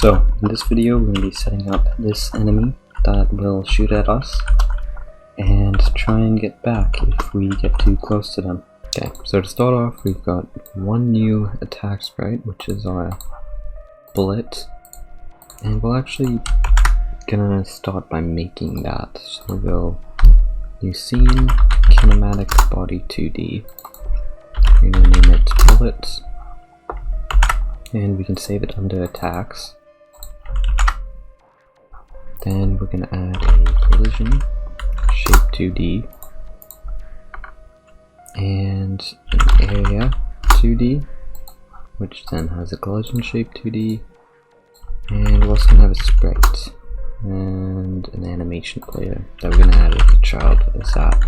So in this video we're going to be setting up this enemy that will shoot at us and try and get back if we get too close to them. Okay, so to start off we've got one new attack sprite, which is our bullet, and we're actually gonna start by making that. So we'll go new scene, kinematic body 2D. We're gonna name it bullet, and we can save it under attacks. Then we're gonna add a collision shape 2D and an area 2D, which then has a collision shape 2D, and we're also gonna have a sprite and an animation player that we're gonna add as a child as that,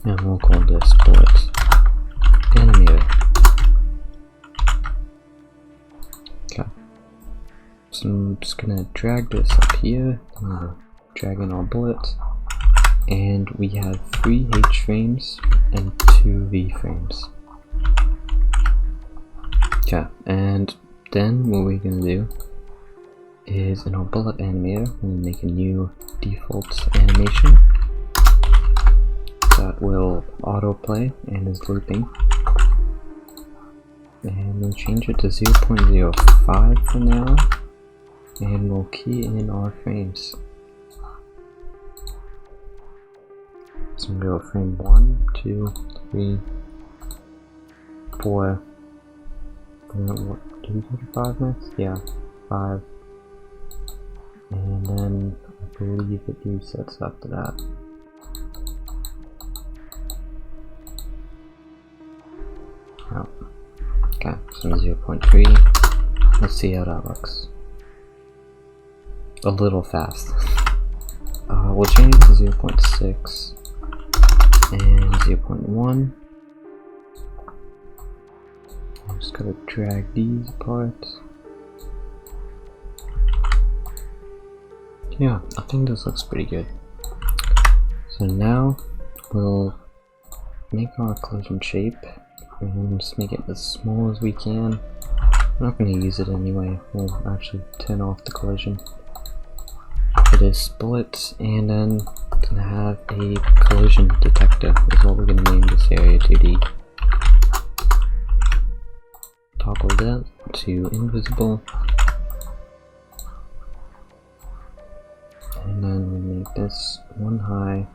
and we'll call this bullet animator. Okay. So I'm just gonna drag this up here, drag in our bullet, and we have 3 H frames and 2 V frames. Okay, and then what we're gonna do is in our bullet animator, we're gonna make a new default animation that will autoplay and is looping. And we'll change it to 0.05 for now, and we'll key in our frames. So I'm going to go frame 1, 2, 3, 4, what, do we go to 5 next? Yeah, 5. And then I believe it resets after that. Oh. Okay, so 0.3. Let's see how that looks. A little fast. We'll change it to 0.6 and 0.1. I'm just gonna drag these apart. Yeah, I think this looks pretty good. So now we'll make our collision shape and just make it as small as we can. We're not going to use it anyway. We'll actually turn off the collision for this bullet, and then gonna have a collision detector is what we're going to name this area 2D. Toggle that to invisible, and then we make this 1 high,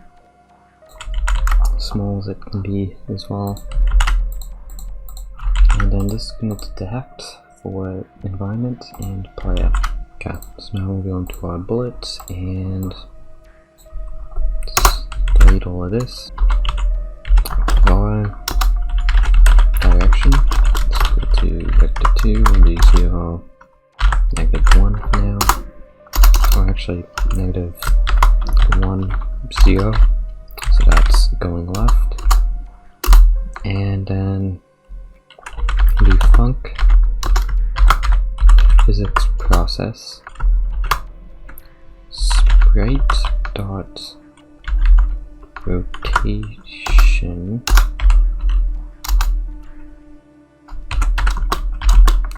small as it can be as well. And then this is going to detect for environment and player. Okay, so now we'll go into our bullets and just delete all of this. Our direction, let's go to vector 2 and do 0, -1 for now. Or actually, -1, 0. So that's going left. And then do func physics process sprite dot rotation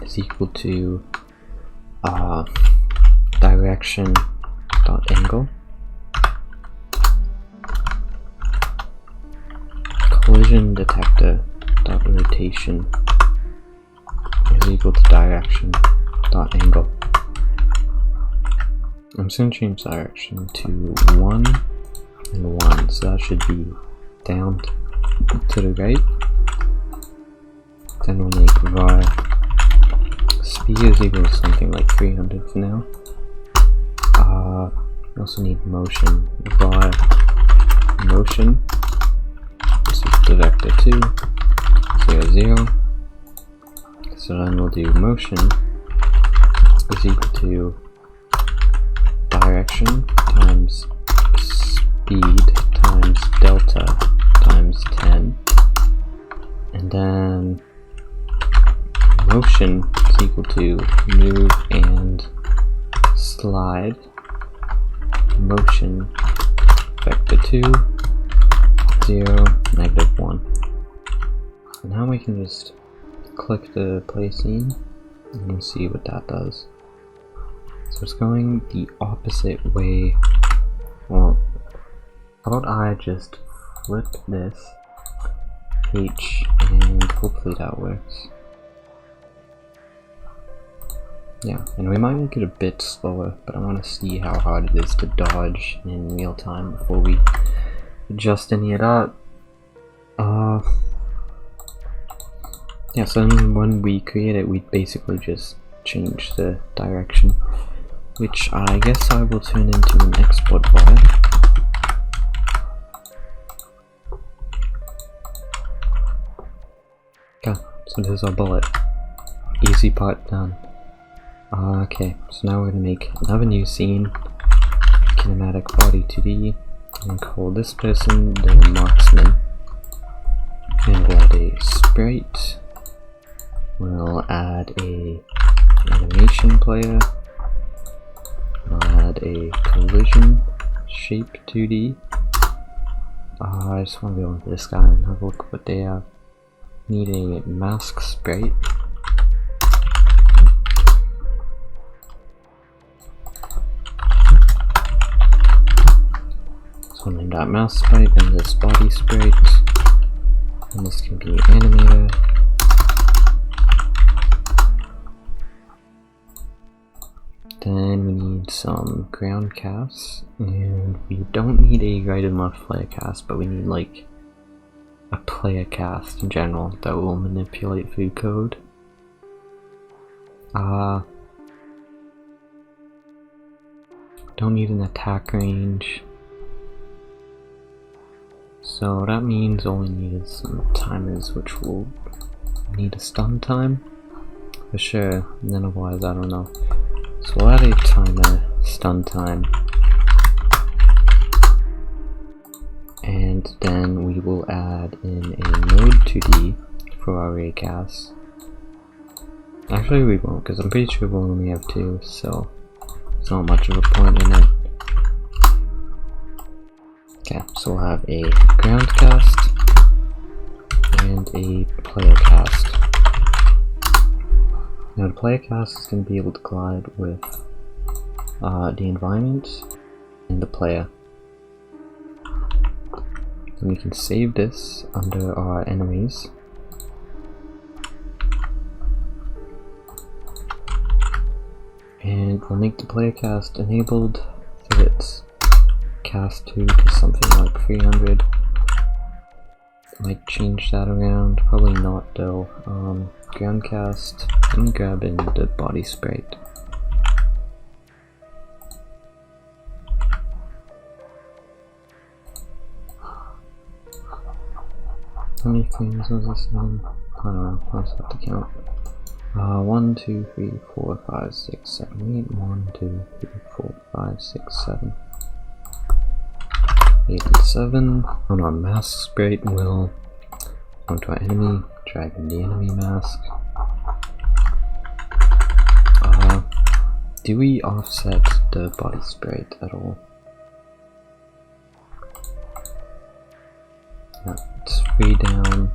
is equal to direction dot angle, collision detector dot rotation is equal to direction dot angle. I'm just going to change direction to 1 and 1, so that should be down to the right. Then we'll make var speed is equal to something like 300 for now. We also need motion. Var motion is equal to vector 2, 0, 0. So then we'll do motion is equal to direction times speed times delta times 10, and then motion is equal to move and slide motion vector 2, 0, -1. So now we can just click the play scene and we'll see what that does. So it's going the opposite way. Well, how about I just flip this H and hopefully that works. Yeah, and we might make it a bit slower, but I want to see how hard it is to dodge in real time before we adjust any of that. Yeah, so then when we create it, we basically just change the direction, which I guess I will turn into an export file. Okay, so there's our bullet. Easy part done. Okay, so now we're going to make another new scene, kinematic body 2D, and call this person the marksman. And we'll add a sprite. We'll add a animation player. We'll add a collision shape 2D. I just want to go into this guy and have a look at what they have. Need a mask sprite. So I'll name that mask sprite and this body sprite. And this can be animator. Then we need some ground casts, and we don't need a right and left player cast, but we need like a player cast in general that will manipulate food code. Don't need an attack range, so that means all we need is some timers, which will need a stun time for sure, and then otherwise I don't know. So we'll add a timer stun time, and then we will add in a node 2D for our raycast. Actually we won't, because I'm pretty sure we'll only have 2, so there's not much of a point in it. Okay, so we'll have a ground cast and a player cast. Now the player cast is going to be able to collide with the environment and the player. And we can save this under our enemies. And we'll make the player cast enabled so it's cast 2 to something like 300. Might change that around, probably not though. Ground cast, and grab in the body sprite. How many frames was this on? I don't know, I'll just have to count. 1, 2, 3, 4, 5, 6, 7, 8. 1, 2, 3, 4, 5, 6, 7. 8 and 7. On our mask sprite, we'll go to our enemy, drag in the enemy mask. Do we offset the body sprite at all? Yeah, it's 3 down.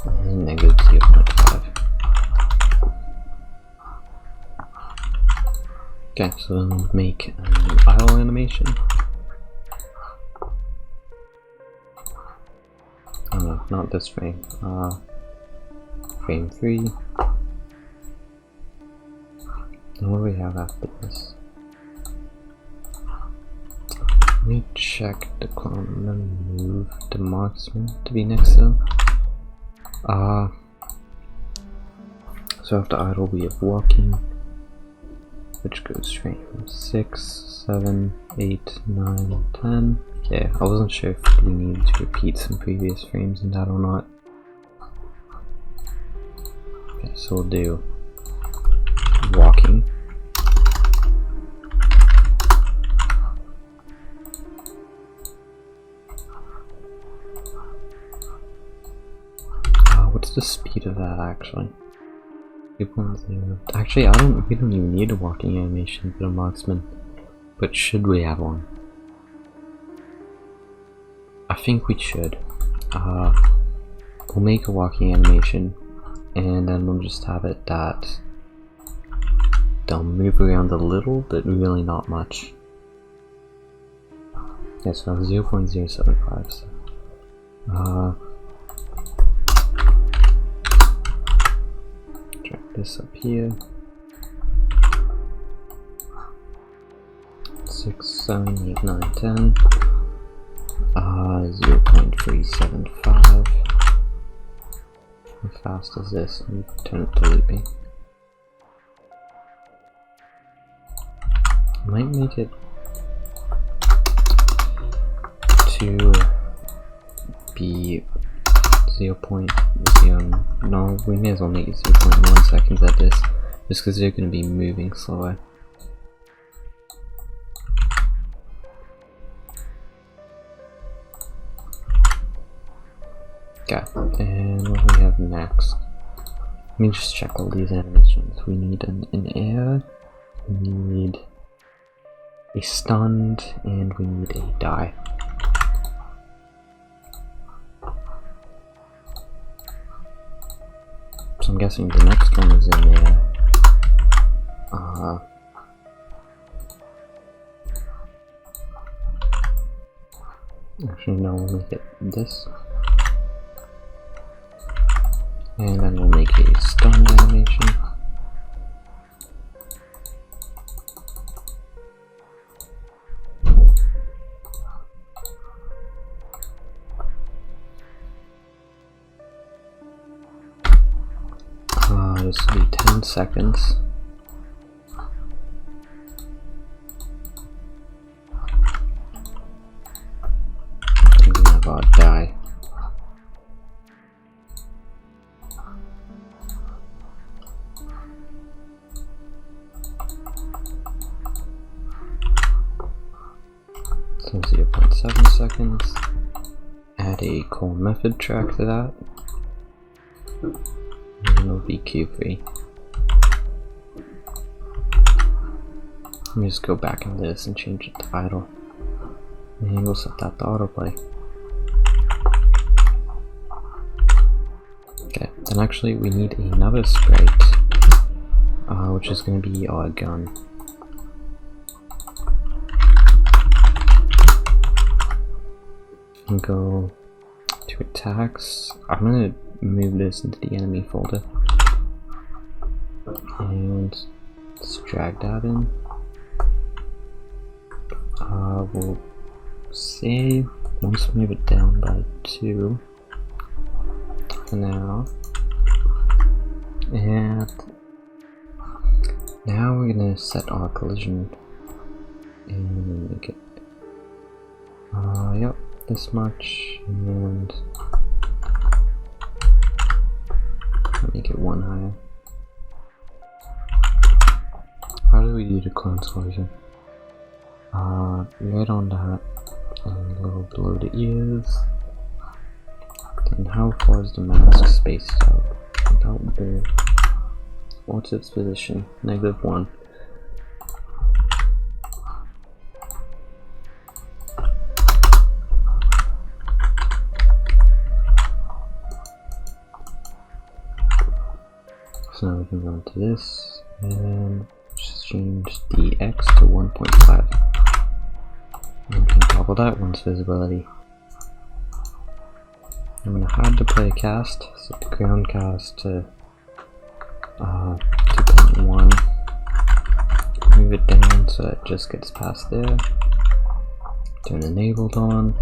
And negative 0.5. Okay, so then we'll make an idle animation. Oh no, not this frame. Frame 3. And what do we have after this? Let me check the clone. I'm gonna move the marksman to be next to them. So after idle we have walking, which goes frame 6, 7, 8, 9, 10. Okay, I wasn't sure if we needed to repeat some previous frames in that or not. Okay, so we'll do walking. What's the speed of that actually? 2.0. Actually, we don't even need a walking animation for the marksman. But should we have one? A think we should. We'll make a walking animation, and then we'll just have it that they'll move around a little, but really not much. Yeah, so 0.075. So. Drag this up here. 6, 7, 8, 9, 10. 0.375. How fast is this? Let me turn it to looping. Might make it to be 0.0. No, we may as well make it 0.1 seconds at this, just because they're going to be moving slower. Okay, and what do we have next? Let me just check all these animations. We need an air, we need a stunned, and we need a die. So I'm guessing the next one is in air. Actually no, we'll make it this. And then we'll make a stunned animation. This will be 10 seconds. And we have our die. So 0.7 seconds. Add a call method track to that. And it'll be Q3. Let me just go back into this and change it to idle. And we'll set that to autoplay. Okay, then actually we need another sprite, which is going to be our gun. And go to attacks. I'm going to move this into the enemy folder. And let's drag that in. We'll save. Let's move it down by 2 for now. And now we're gonna set our collision and make it yep, this much, and make it 1 higher. How do we do the clone's collision? Right on that, and a little below the ears. And how far is the mask spaced out? About there. What's its position? -1. So now we can go into this and change the X to 1.5. And we can toggle that one's visibility. I'm going to hide the play cast, set the ground cast to 2.1. Move it down so it just gets past there. Turn enabled on.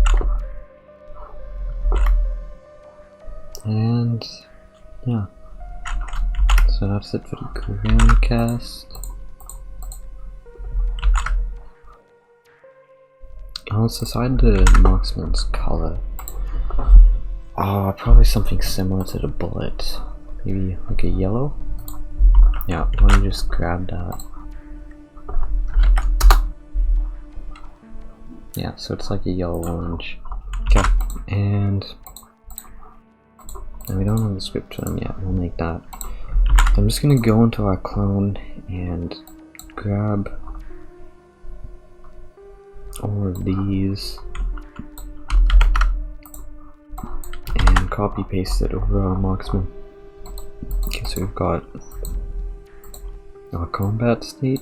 And yeah. So that's it for the ground cast. Let's decide the marksman's color. Probably something similar to the bullet. Maybe like a yellow? Yeah, why don't you just grab that? Yeah, so it's like a yellow orange. Okay, and we don't have the script for them yet, we'll make that. I'm just gonna go into our clone and grab all of these copy paste it over our marksman. Okay, so we've got our combat state,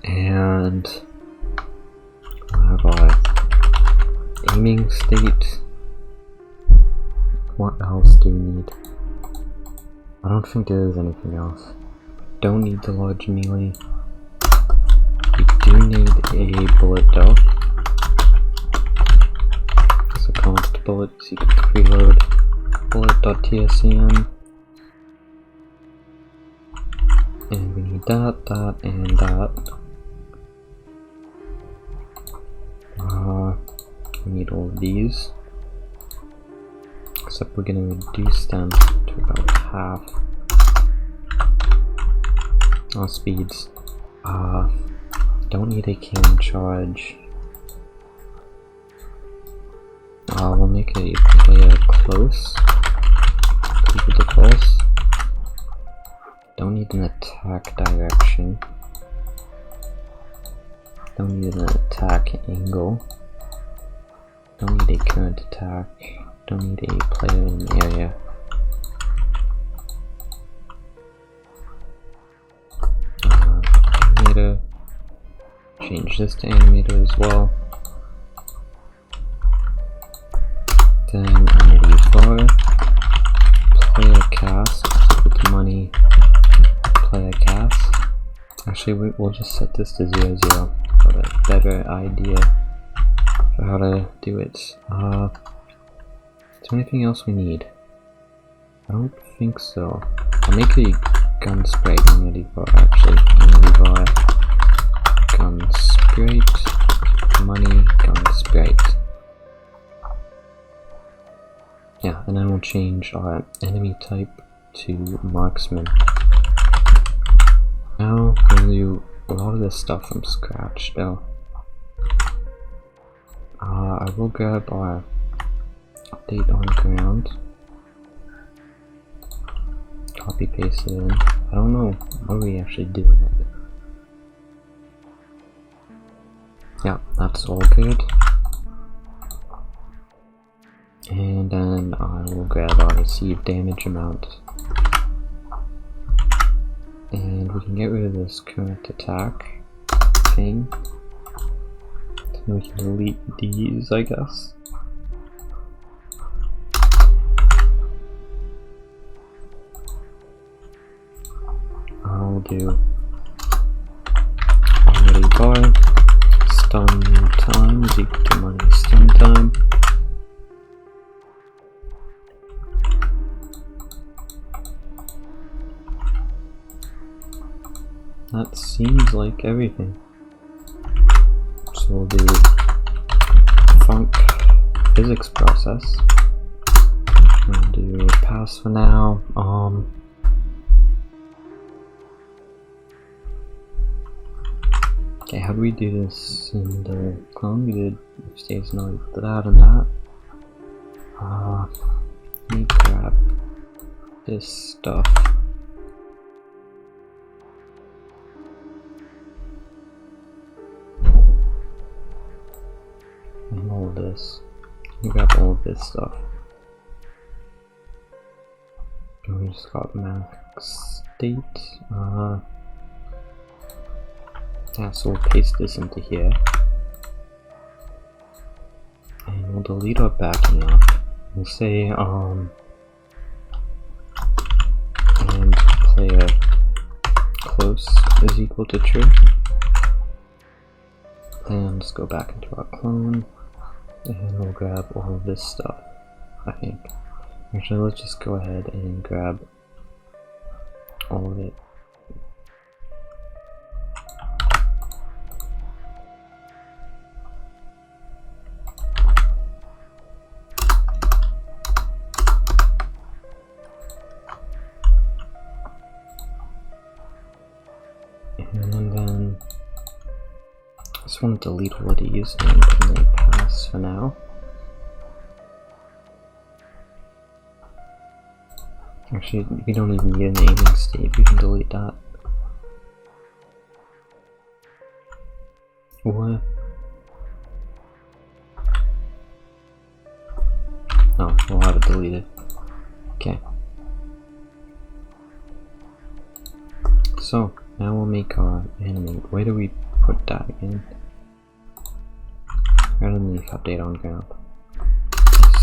and we'll have our aiming state. What else do we need? I don't think there is anything else. Don't need the large melee. We do need a bullet though. So const bullet, secret preload, bullet.tscn. And we need that, and that. We need all of these. Except we're gonna reduce them to about half our speeds. Don't need a cannon charge. We'll make a player close. Keep it close. Don't need an attack direction. Don't need an attack angle. Don't need a current attack. Don't need a player in area. Animator. Change this to animator as well. Then entity bar. Player cast with money. Player cast. Actually, we'll just set this to 0, 0. Got a better idea for how to do it. Is there anything else we need? I don't think so. I'll make a gun sprite entity bar actually. Entity bar. Gun sprite. Money. Gun sprite. Yeah, and then we'll change our enemy type to marksman. Now we'll do a lot of this stuff from scratch though. I will grab our update on ground, copy paste it in. I don't know what we actually do in it. Yeah, that's all good. And then I will grab our received damage amount. And we can get rid of this current attack thing. So we can delete these, I guess. I'll do already bar stun time is equal to money stun time. That seems like everything. So we'll do func physics process. We'll do pass for now. Okay, how do we do this in the clone? We did stays no that and that. Let me grab this stuff. And all of this. We got all of this stuff. And we just got max state. Yeah, so we'll paste this into here. And we'll delete our backing up. We'll say, and player close is equal to true. And let's go back into our clone. And we'll grab all of this stuff, I think. Actually, let's just go ahead and grab all of it. And then I just want to delete all of these and only pass for now. Actually, we don't even need an aiming state, we can delete that. What? No, we'll have it deleted. Okay. So, now we'll make our animate. Where do we put that again? Underneath update on ground.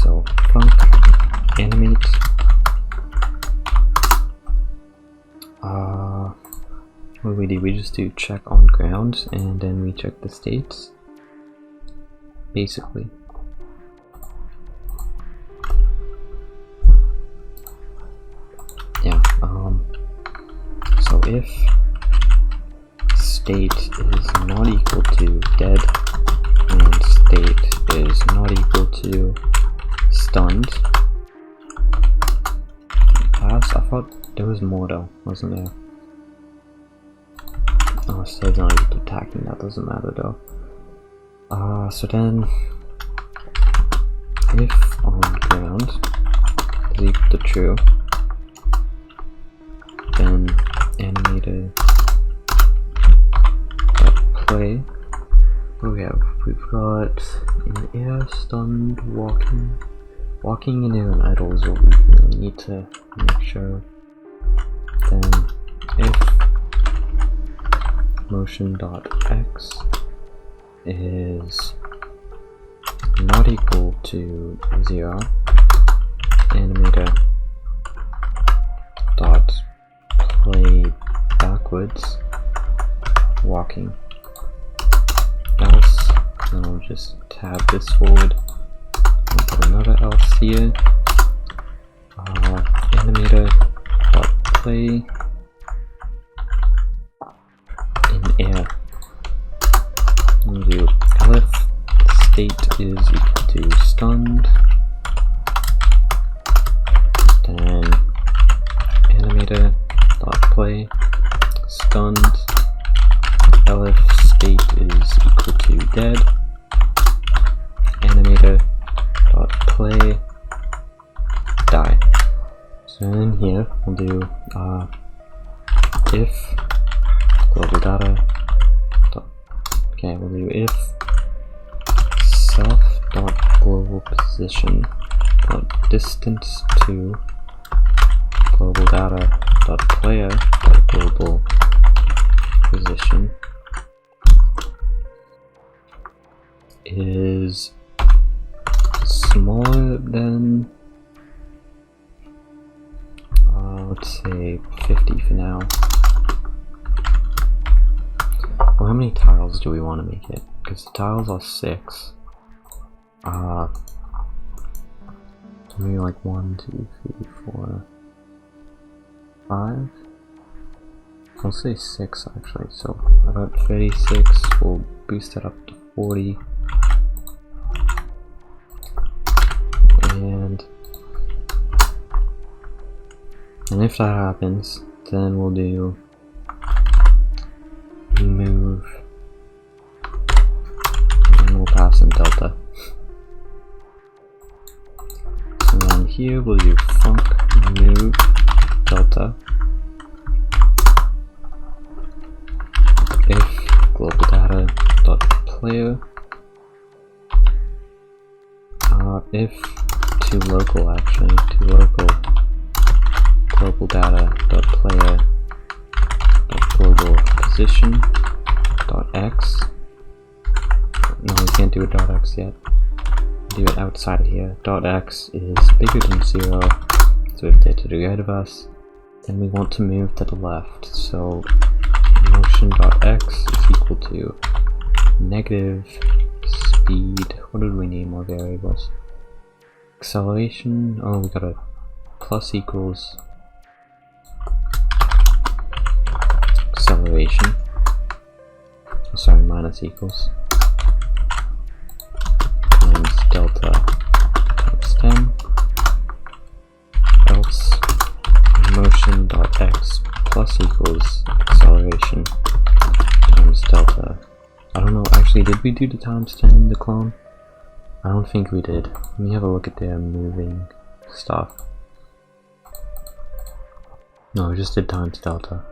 So, func animate. What do? We just do check on ground and then we check the states. Basically. Yeah, so if state is not equal to dead and state is not equal to stunned. Pass? I thought there was more though, wasn't there? Oh, so it's not equal to attacking, that doesn't matter though. So then if on ground is equal to true, then animated play. What do we have? We've got in air, stunned, walking. Walking in air and idle is what we really need to make sure. Then if motion.x is not equal to 0, animator dot play backwards walking, else, and I'll just tab this forward. I'll put another else here. Animator dot play in air. We'll do elif state is equal to stunned. Then animator dot play stunned. Elif state is equal to dead. Animator dot play die. So in here we'll do if global data. Okay, we'll do if self dot global position dot distance to global data dot player dot global position is smaller than let's say 50 for now. Well, how many tiles do we want to make it? Because the tiles are 6. Maybe like 1, 2, 3, 4, 5. I'll say 6 actually. So about 36. We'll boost that up to 40. And if that happens, then we'll do move, and we'll pass in delta. So then here we'll do func move delta if global data dot player if to local actually to local global data dot player dot global position dot x. No, we can't do a dot x yet. Do it outside of here. Dot x is bigger than 0, so we have to the right of us. Then we want to move to the left, so motion dot x is equal to negative speed. What did we name our variables? Acceleration. Oh, we got a plus equals acceleration. Sorry, minus equals times delta times 10. Else motion dot x plus equals acceleration times delta. I don't know, actually, did we do the times 10 in the clone? I don't think we did. Let me have a look at their moving stuff. No, we just did times delta.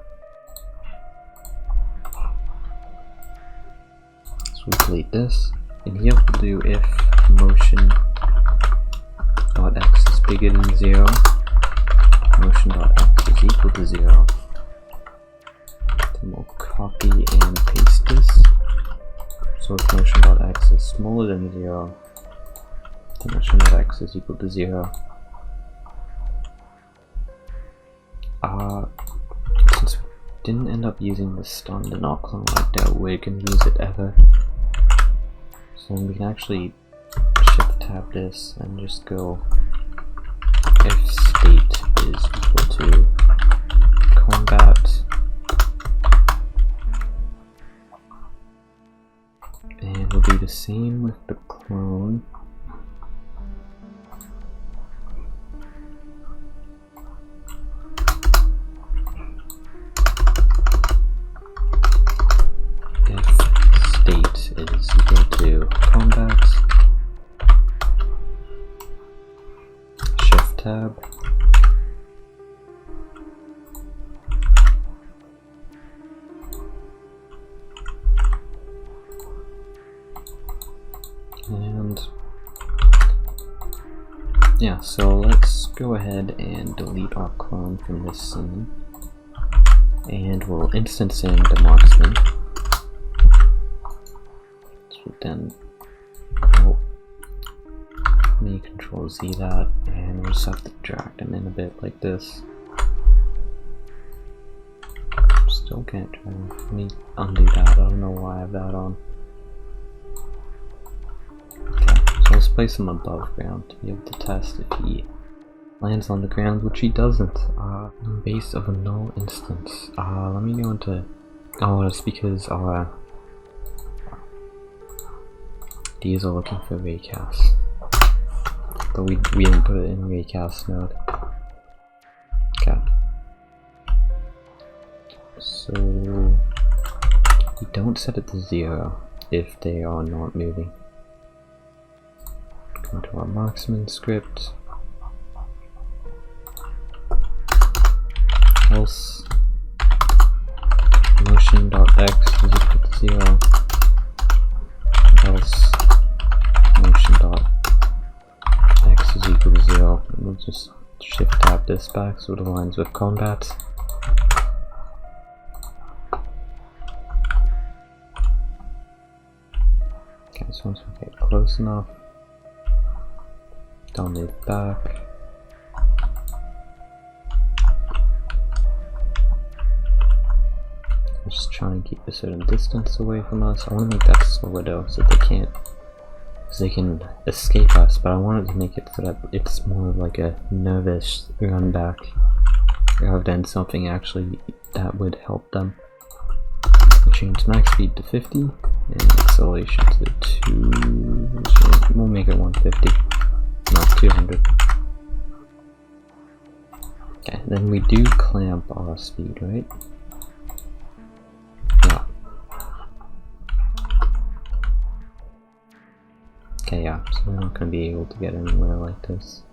So we'll delete this. And here we'll do if motion dot getting 0. Motion.x is equal to 0. Then we'll copy and paste this. So if motion.x is smaller than 0, then motion.x is equal to 0. Since we didn't end up using the stun and clone like that, we're going to use it ever. So we can actually shift tab this and just go if state is equal to combat, and we'll do the same with the clone. Is equal to combat, shift tab, and yeah, so let's go ahead and delete our clone from this scene, and we'll instance in the marksman. Then let me Control Z that, and we'll just have to drag them in a bit like this. Still can't drag. Let me undo that. I don't know why I have that on. Okay, so let's place him above ground to be able to test if he lands on the ground, which he doesn't. Base of a null instance. Let me go into. Oh, that's because our these are looking for raycast, but we didn't put it in raycast mode. Okay, so we don't set it to 0 if they are not moving. Go to our marksman script, else motion.x is equal to 0, else motion.x is equal to 0. And we'll just shift tab this back so it aligns with combat. Okay, so once we get close enough, don't move back. I'm just trying to keep a certain distance away from us. I want to make that slower though, so they can't, because they can escape us, but I wanted to make it so that it's more of like a nervous run back rather than something actually that would help them. We'll change max speed to 50 and acceleration to 2. We'll make it 150, not 200. Okay, then we do clamp our speed, right? Okay, yeah, so we're not going to be able to get anywhere like this.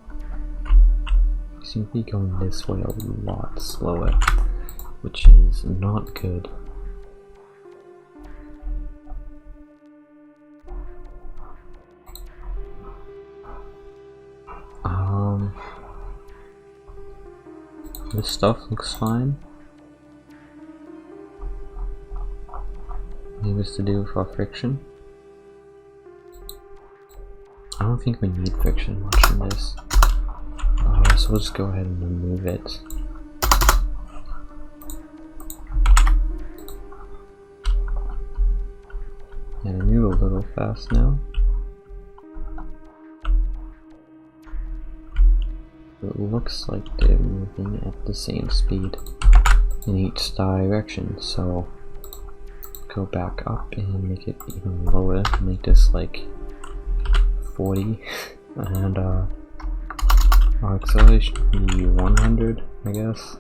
We seem to be going this way a lot slower, which is not good. This stuff looks fine. Maybe it's to do with our friction. I don't think we need friction much in this, so we'll just go ahead and remove it. And I move a little fast now. It looks like they're moving at the same speed in each direction, so go back up and make it even lower, make this like 40, and our acceleration can be 100, I guess.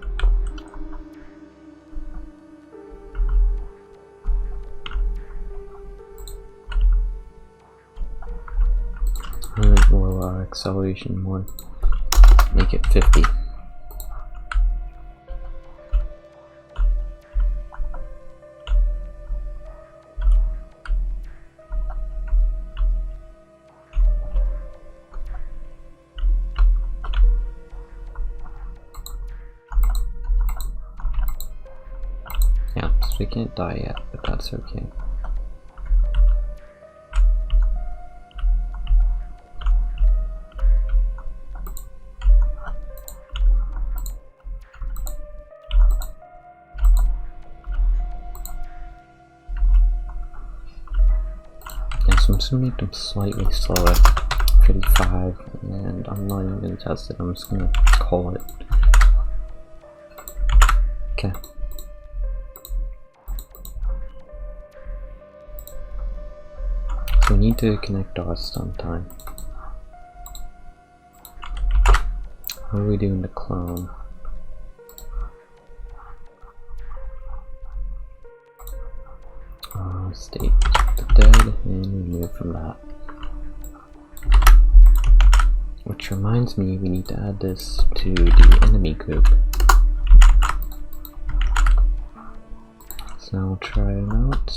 And we'll acceleration more, make it 50. They can't die yet, but that's okay. Yeah, so I'm just gonna make them slightly slower. 35, and I'm not even gonna test it, I'm just gonna call it. Okay. So we need to connect our stun time. What are we doing to clone? State the dead and remove from that. Which reminds me, we need to add this to the enemy group. So we'll try him out,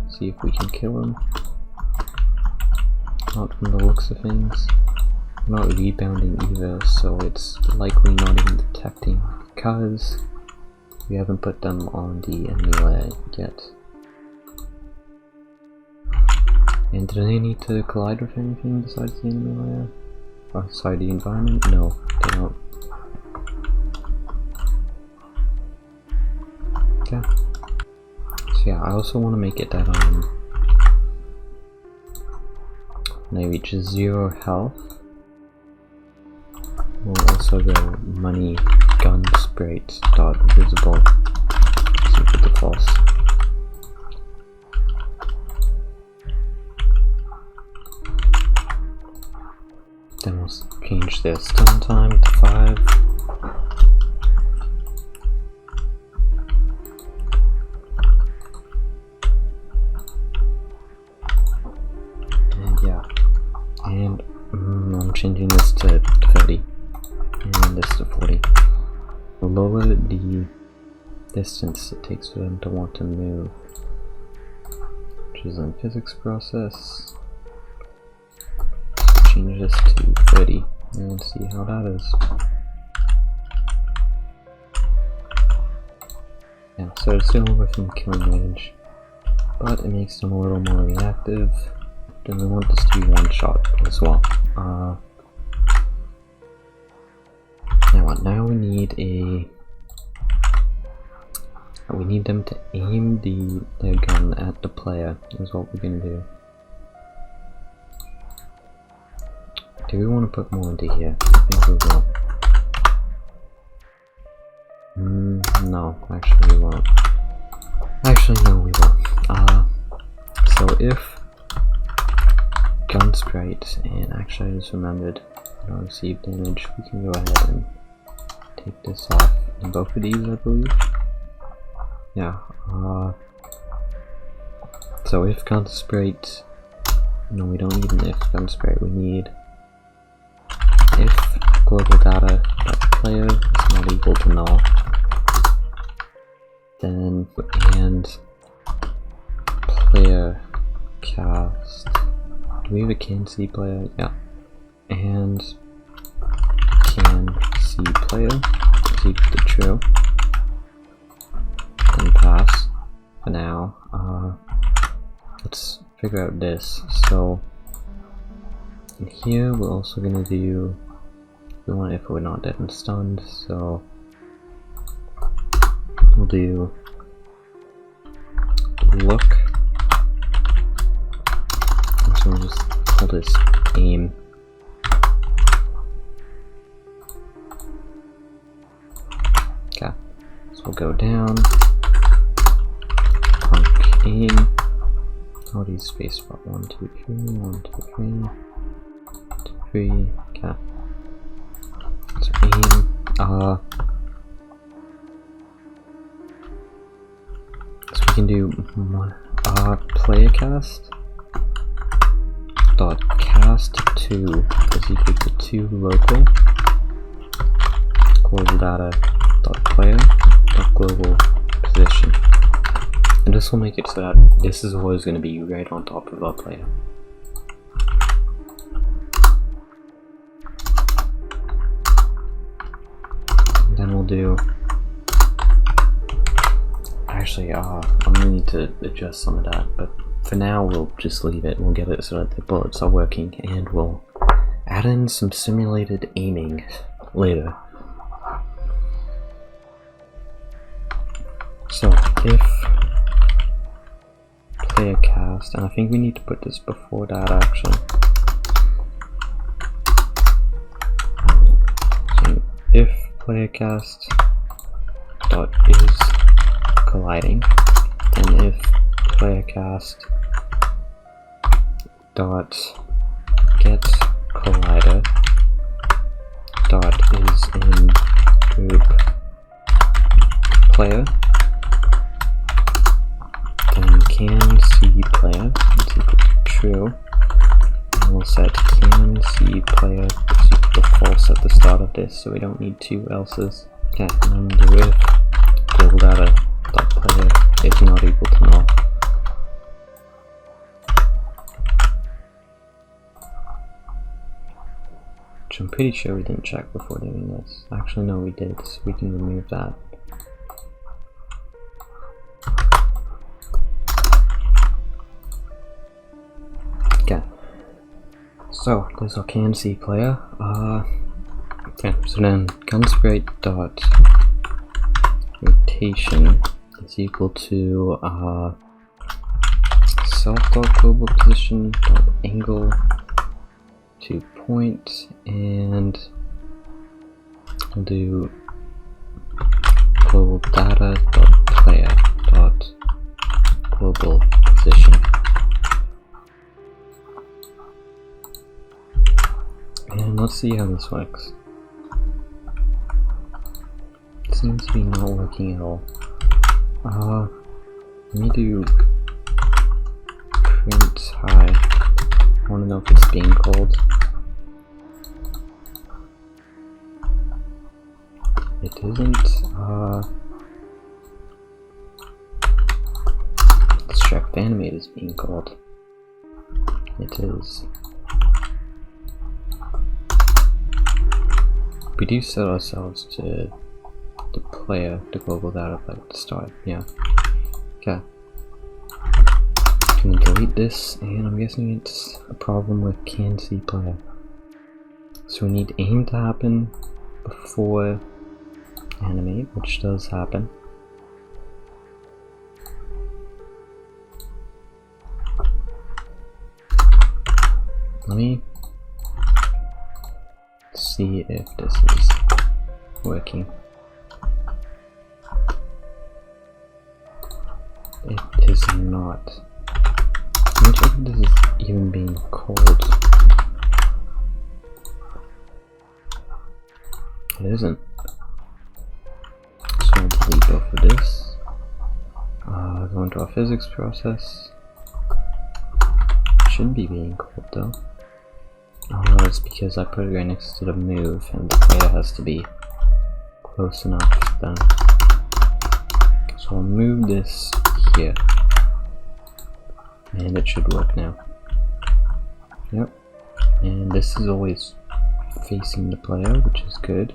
see if we can kill him. Not from the looks of things. Not rebounding either, so it's likely not even detecting because we haven't put them on the enemy layer yet. And do they need to collide with anything besides the enemy layer? Or sorry, the environment? No, they don't. Okay. So yeah, I also want to make it that when they reach 0 health, will also go money gun sprite dot visible. See if it defaults. Then we'll change the stun time to 5. And yeah, and I'm changing this to 30 and this to 40. We'll lower the distance it takes for them to want to move, which is in physics process. Change this to 30 and see how that is. Yeah, so it's still within killing range, but it makes them a little more reactive. Then we want this to be one shot as well. Now we need we need them to aim their gun at the player is what we're gonna do. Do we want to put more into here? I think we will. No, actually we won't. Actually no, we won't. So if gun sprite, and actually I just remembered, receive damage, we can go ahead and take this off in both of these, I believe. Yeah. So if gun sprite, no, we don't need an if gun sprite. We need if global data player is not equal to null, then and player cast. Do we have a can see player? Yeah. And can see player is equal to true. Then pass. For now, let's figure out this. So in here we're also gonna do, we want if we're not dead and stunned, so we'll do look. And so we'll just call this aim. Okay, so we'll go down, punch aim. All these spacebar 1, 2, 3, 1, 2, 3, 2, 3. Okay. So aim. So we can do player cast dot cast 2 is equal to 2 local global data dot player dot global position. And this will make it so that this is always going to be right on top of our player. And then we'll do Actually, I'm gonna need to adjust some of that, but for now we'll just leave it. We'll get it so that the bullets are working, and we'll add in some simulated aiming later. So if player cast, and I think we need to put this before that actually. So if player cast dot is colliding, and if player cast dot get collider dot is in group player, then can see player is equal to true, and we'll set can see player is equal to false at the start of this, so we don't need two else's. Okay, and then do if global data dot player is not equal to null. Which I'm pretty sure we didn't check before doing this. Actually no, we did, so we can remove that. Okay, so there's our can see player. Okay, so then gun sprite dot rotation is equal to self dot global position dot angle to point, and we'll do global data dot player dot global position. And let's see how this works. It seems to be not working at all. Let me do print high. I want to know if it's being called. It isn't. Let's check if animate is being called. It is. We do set ourselves to the player, the global data at the start, yeah. Okay. Can delete this, and I'm guessing it's a problem with can see player. So we need aim to happen before animate, which does happen. Let me see if this is working. It is not. Let me check if this is even being called. It isn't. So we'll delete both of this. Go into our physics process. Shouldn't be being called though. Oh no, it's because I put it right next to the move, and the player has to be close enough then. So I'll move this here, and it should work now. Yep, and this is always facing the player, which is good.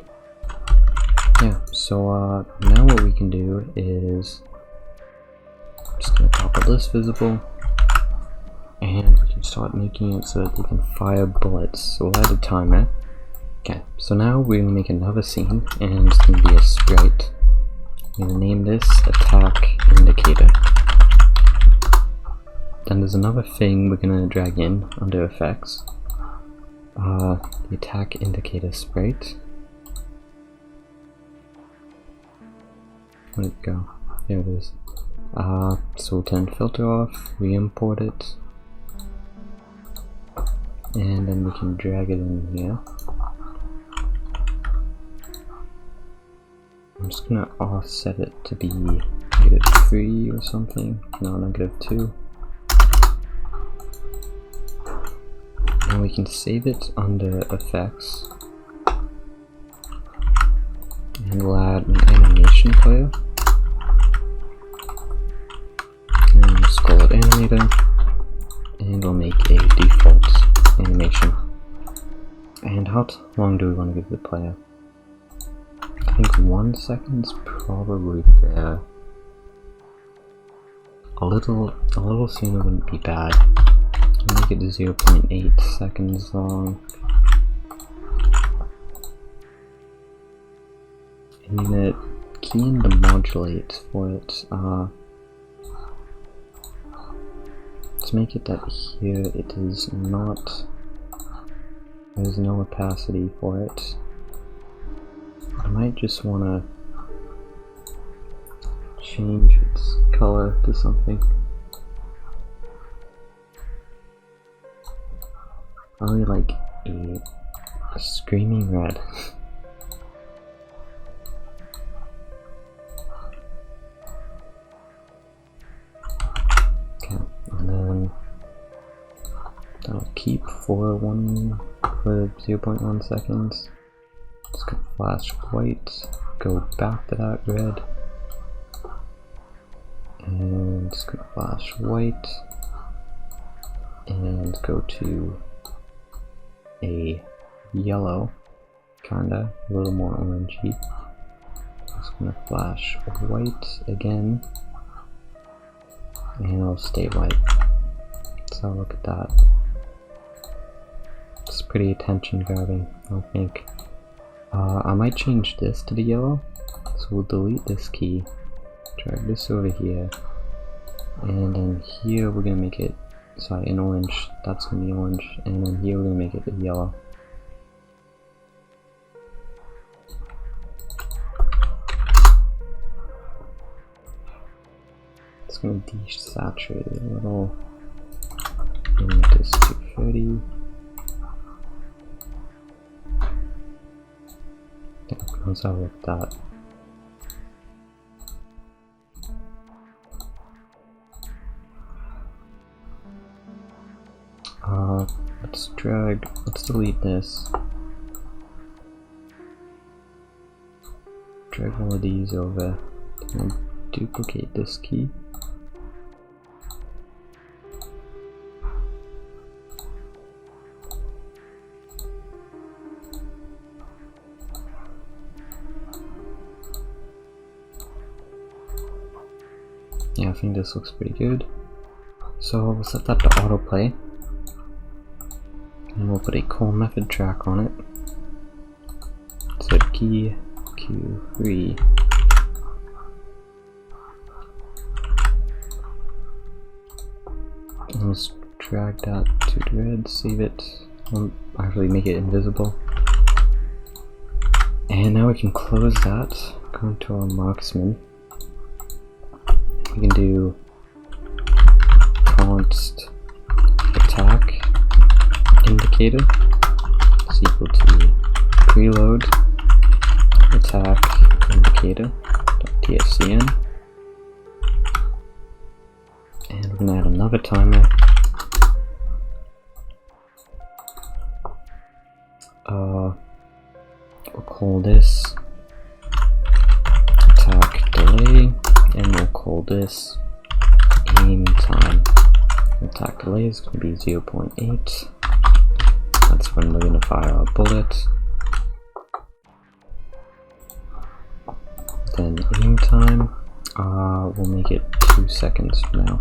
Yeah, so now what we can do is I'm just gonna toggle this visible, and we can start making it so that they can fire bullets. So we'll add a timer. Okay, so now we're gonna make another scene, and it's gonna be a sprite. I'm gonna name this attack indicator. Then there's another thing we're gonna drag in under effects. The attack indicator sprite. Where'd it go? There it is. So we'll turn filter off, re-import it, and then we can drag it in here. I'm just gonna offset it to be -3 or something. No, -2. And we can save it under effects. And we'll add an animation player. And just call it animator. And we'll make a default animation. And how long do we want to give the player? I think 1 second is probably fair. a little sooner wouldn't be bad. I'll make it to 0.8 seconds long. I'm gonna key in the modulate for it. Let's make it that here it is not, there's no opacity for it. I might just wanna change its color to something. Probably like a screaming red. Okay, and then that'll keep for 0.1 seconds. It's gonna flash white, go back to that red, and it's gonna flash white, and go to a yellow, kinda, a little more orangey. It's gonna flash white again, and it'll stay white. So look at that. It's pretty attention grabbing, I think. I might change this to the yellow, so we'll delete this key, drag this over here, and then here we're gonna make it, sorry, an orange, that's gonna be orange, and then here we're gonna make it a yellow. It's gonna desaturate it a little, and make this 230. Let's have a look at that. Let's delete this. Drag all of these over and duplicate this key. Yeah, I think this looks pretty good. So we'll set that to autoplay. And we'll put a call method track on it. Set key Q3. And let's drag that to the red, save it. We'll actually make it invisible. And now we can close that. Go into our marksman. We can do const attack indicator is equal to preload attack indicator.tscn, and we're gonna add another timer. We'll call this attack delay, and we'll call this aim time. Attack delay is going to be 0.8. That's when we're going to fire our bullet. Then aim time, we'll make it 2 seconds from now.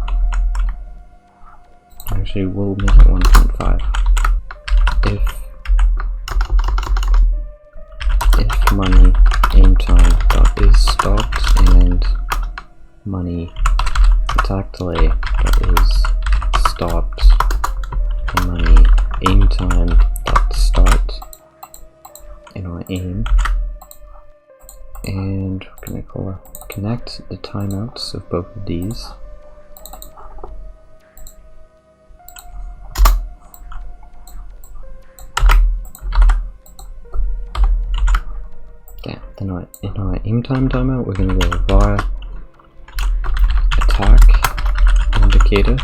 Actually, we'll make it 1.5. If money aim time dot is stopped and money attack delay dot is stopped and money aim time dot start in our aim, and we're gonna connect the timeouts of both of these. Okay, then in our aim time timeout, we're gonna go var attack indicator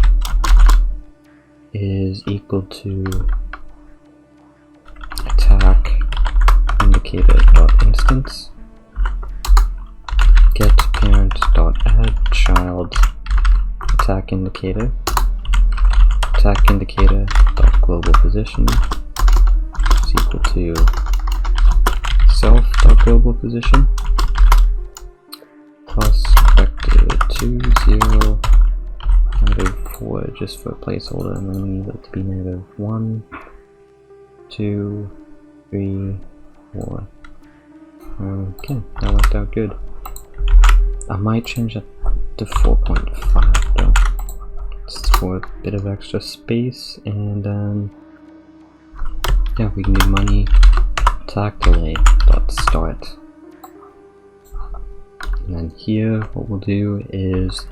is equal to attack indicator dot instance get parent dot add child attack indicator dot global position is equal to self dot global position plus vector 2 0 just for a placeholder, and then we need it to be -1, 2, 3, 4. Okay, that worked out good. I might change that to 4.5 though, just for a bit of extra space, and then yeah, we can do money attack delay dot start. And then here, what we'll do is,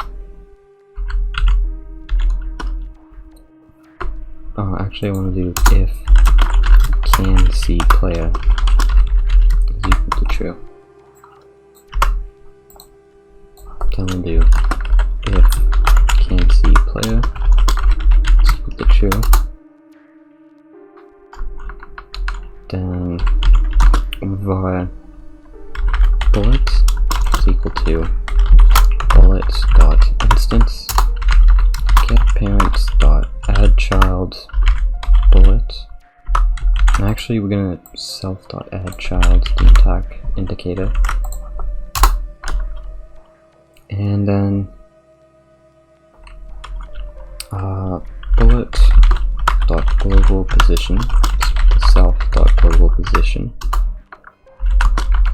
actually I want to do if can see player is equal to true. Then we'll do if can see player is equal to true. Then var bullet is equal to bullet dot instance get parents dot add child bullet. And actually we're gonna self dot add child the attack indicator, and then bullet dot global position, self dot global position,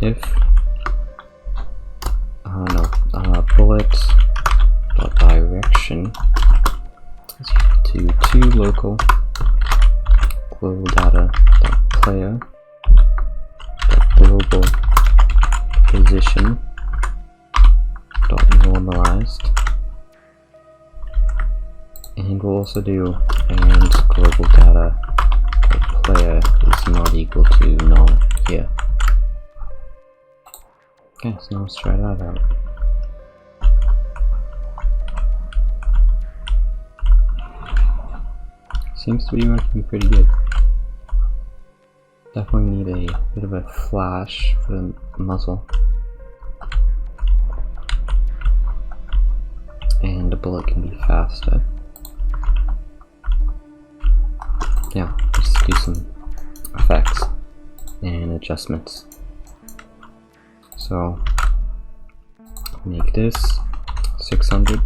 if bullet dot direction is equal to 2 local global data dot player dot global position dot normalized, and we'll also do and global data dot player is not equal to null here. Okay, so now let's try that out. Seems to be working pretty good. Definitely need a bit of a flash for the muzzle. And the bullet can be faster. Yeah, let's do some effects and adjustments. So, make this 600.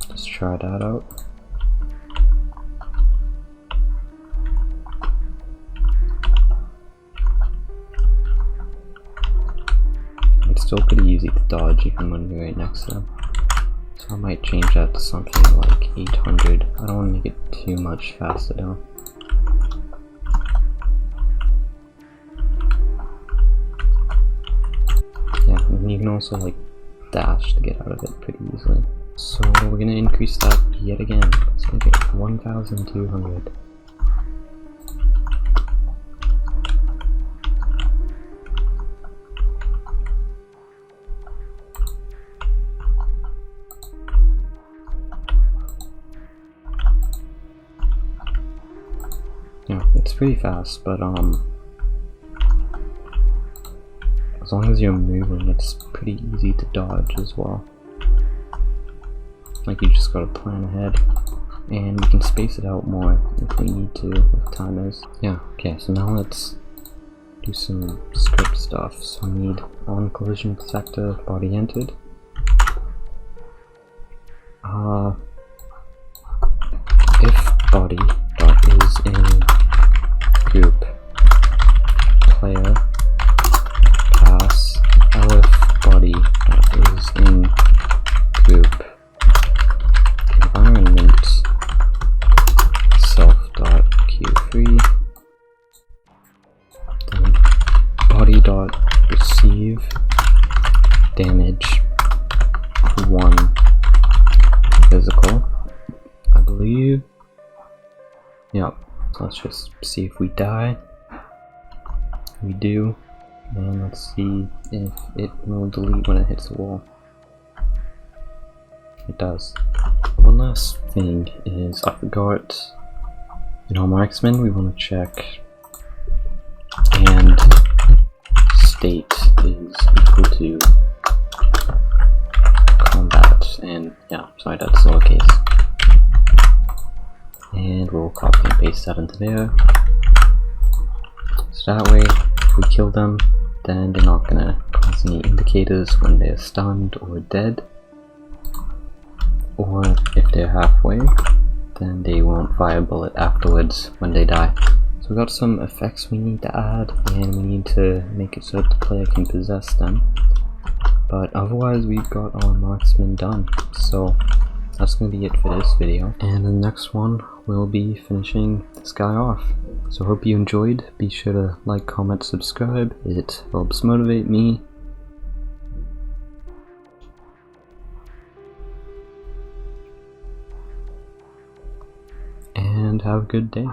Let's try that out. It's still pretty easy to dodge even when you're right next to them. So I might change that to something like 800. I don't want to make it too much faster though. Yeah, and you can also like dash to get out of it pretty easily. So we're gonna increase that yet again. Let's make it 1200. Yeah, it's pretty fast, but as long as you're moving, it's pretty easy to dodge as well. Like, you just gotta plan ahead, and we can space it out more if we need to with timers. Yeah, okay, so now let's do some script stuff. So we need on collision sector body entered. If body dot is in group player pass elif body dot is in group environment self dot q3, then body dot receive damage 1 physical, I believe. Yep, so let's just see if we die. We do, and let's see if it will delete when it hits the wall. It does. One last thing is, I forgot, in our marksman we want to check and state is equal to combat, and yeah, sorry, that's lowercase. And we'll copy and paste that into there. So that way, if we kill them, then they're not gonna cause any indicators when they're stunned or dead. or if they're halfway, then they won't fire a bullet afterwards when they die. So we got some effects we need to add, and we need to make it so that the player can possess them. But otherwise we've got our marksman done, so that's going to be it for this video. And the next one we'll be finishing this guy off. So hope you enjoyed. Be sure to like, comment, subscribe. It helps motivate me. And have a good day.